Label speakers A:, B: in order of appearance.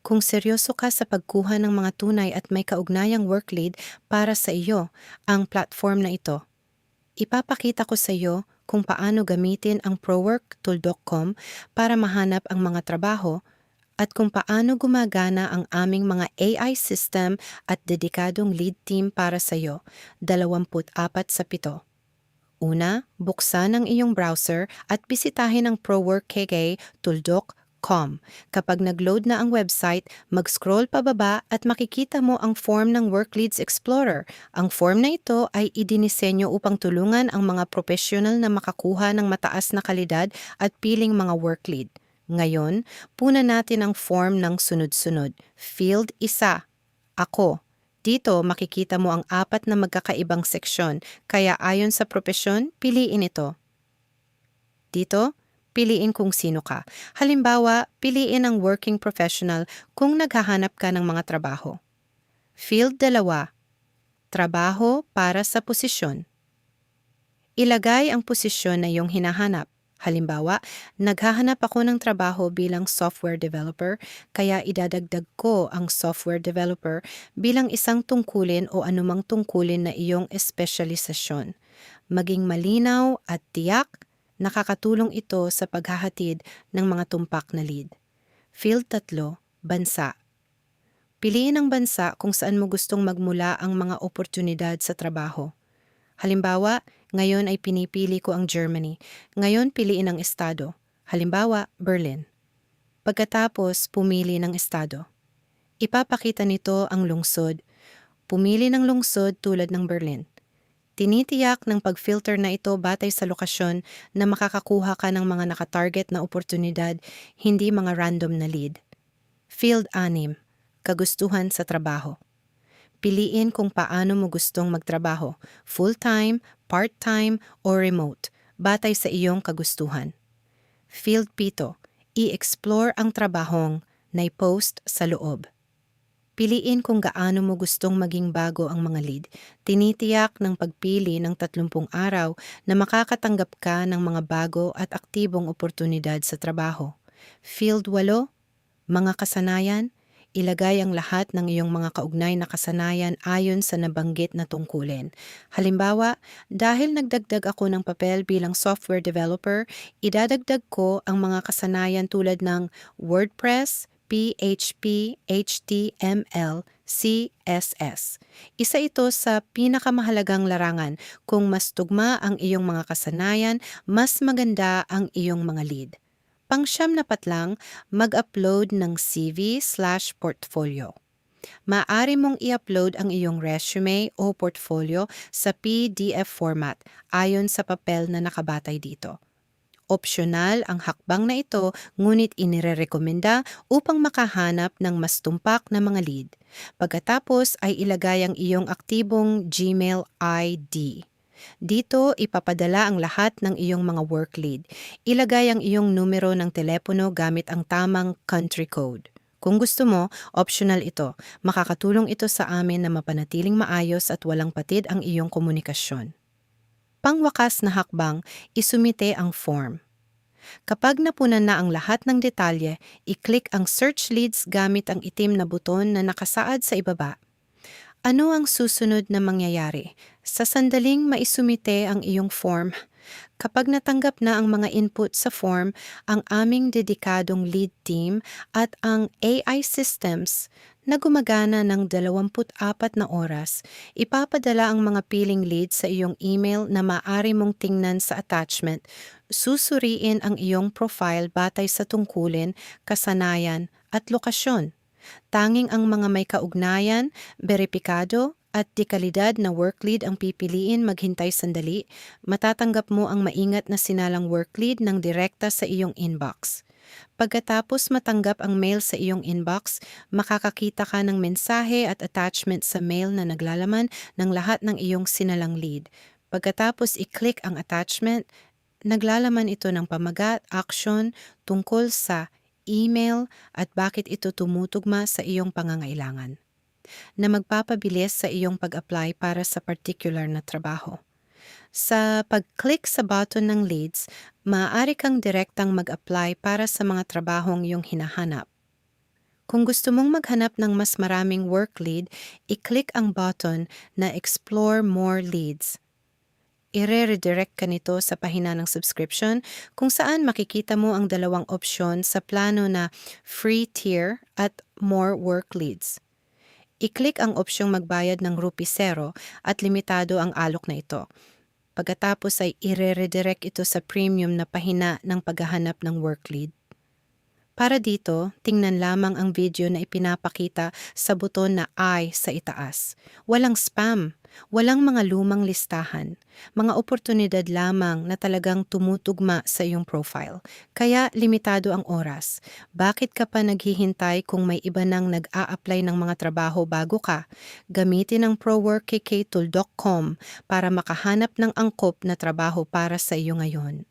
A: Kung seryoso ka sa pagkuha ng mga tunay at may kaugnayang work lead para sa iyo, ang platform na ito. Ipapakita ko sa iyo kung paano gamitin ang proworktool.com para mahanap ang mga trabaho at kung paano gumagana ang aming mga AI system at dedikadong lead team para sa iyo, 24/7. Una, buksan ang iyong browser at bisitahin ang proworkkk.com. Kapag nag-load na ang website, mag-scroll pababa at makikita mo ang form ng Work Leads Explorer. Ang form na ito ay idinisenyo upang tulungan ang mga profesional na makakuha ng mataas na kalidad at piling mga work lead. Ngayon, puna natin ang form ng sunod-sunod. Field 1. Ako. Dito makikita mo ang 4 na magkakaibang seksyon, kaya ayon sa propesyon, piliin ito. Dito, piliin kung sino ka. Halimbawa, piliin ang working professional kung naghahanap ka ng mga trabaho. Field 2. Trabaho para sa posisyon. Ilagay ang posisyon na iyong hinahanap. Halimbawa, naghahanap ako ng trabaho bilang software developer, kaya idadagdag ko ang software developer bilang isang tungkulin o anumang tungkulin na iyong espesyalisasyon. Maging malinaw at tiyak, nakakatulong ito sa paghahatid ng mga tumpak na lead. Field 3, bansa. Piliin ang bansa kung saan mo gustong magmula ang mga oportunidad sa trabaho. Halimbawa, ngayon ay pinipili ko ang Germany. Ngayon piliin ang estado. Halimbawa, Berlin. Pagkatapos, pumili ng estado. Ipapakita nito ang lungsod. Pumili ng lungsod tulad ng Berlin. Tinitiyak ng pag-filter na ito batay sa lokasyon na makakakuha ka ng mga nakatarget na oportunidad, hindi mga random na lead. Field 6. Kagustuhan sa trabaho. Piliin kung paano mo gustong magtrabaho, full-time, part-time, o remote, batay sa iyong kagustuhan. Field 7. I-explore ang trabahong na i-post sa loob. Piliin kung gaano mo gustong maging bago ang mga lead. Tinitiyak ng pagpili ng 30 araw na makakatanggap ka ng mga bago at aktibong oportunidad sa trabaho. Field 8. Mga kasanayan. Ilagay ang lahat ng iyong mga kaugnay na kasanayan ayon sa nabanggit na tungkulin. Halimbawa, dahil nagdagdag ako ng papel bilang software developer, idadagdag ko ang mga kasanayan tulad ng WordPress, PHP, HTML, CSS. Isa ito sa pinakamahalagang larangan. Kung mas tugma ang iyong mga kasanayan, mas maganda ang iyong mga lead. Pang-siyam na patlang, mag-upload ng CV/portfolio. Maaari mong i-upload ang iyong resume o portfolio sa PDF format ayon sa papel na nakabatay dito. Opsyonal ang hakbang na ito, ngunit inirerekomenda upang makahanap ng mas tumpak na mga lead. Pagkatapos ay ilagay ang iyong aktibong Gmail ID. Dito, ipapadala ang lahat ng iyong mga work lead. Ilagay ang iyong numero ng telepono gamit ang tamang country code. Kung gusto mo, optional ito. Makakatulong ito sa amin na mapanatiling maayos at walang patid ang iyong komunikasyon. Pangwakas na hakbang, isumite ang form. Kapag napunan na ang lahat ng detalye, i-click ang Search Leads gamit ang itim na buton na nakasaad sa ibaba. Ano ang susunod na mangyayari? Sa sandaling maisumite ang iyong form. Kapag natanggap na ang mga input sa form, ang aming dedikadong lead team at ang AI systems na gumagana ng 24 na oras, ipapadala ang mga piling leads sa iyong email na maaari mong tingnan sa attachment. Susuriin ang iyong profile batay sa tungkulin, kasanayan at lokasyon. Tanging ang mga may kaugnayan, beripikado, at dekalidad na work lead ang pipiliin. Maghintay sandali. Matatanggap mo ang maingat na sinalang work lead ng direkta sa iyong inbox. Pagkatapos matanggap ang mail sa iyong inbox, makakakita ka ng mensahe at attachment sa mail na naglalaman ng lahat ng iyong sinalang lead. Pagkatapos i-click ang attachment, naglalaman ito ng pamagat, action, tungkol sa email at bakit ito tumutugma sa iyong pangangailangan, na magpapabilis sa iyong pag-apply para sa particular na trabaho. Sa pag-click sa button ng leads, maaari kang direktang mag-apply para sa mga trabahong iyong hinahanap. Kung gusto mong maghanap ng mas maraming work lead, i-click ang button na Explore More Leads. Ire-redirect ka nito sa pahina ng subscription kung saan makikita mo ang dalawang opsyon sa plano na free tier at more work leads. I-click ang opsyong magbayad ng ₱0 at limitado ang alok na ito. Pagkatapos ay ire-redirect ito sa premium na pahina ng paghahanap ng work lead. Para dito, tingnan lamang ang video na ipinapakita sa buton na I sa itaas. Walang spam, walang mga lumang listahan, mga oportunidad lamang na talagang tumutugma sa iyong profile. Kaya limitado ang oras. Bakit ka pa naghihintay kung may iba nang nag-a-apply ng mga trabaho bago ka? Gamitin ang proworkktool.com para makahanap ng angkop na trabaho para sa iyo ngayon.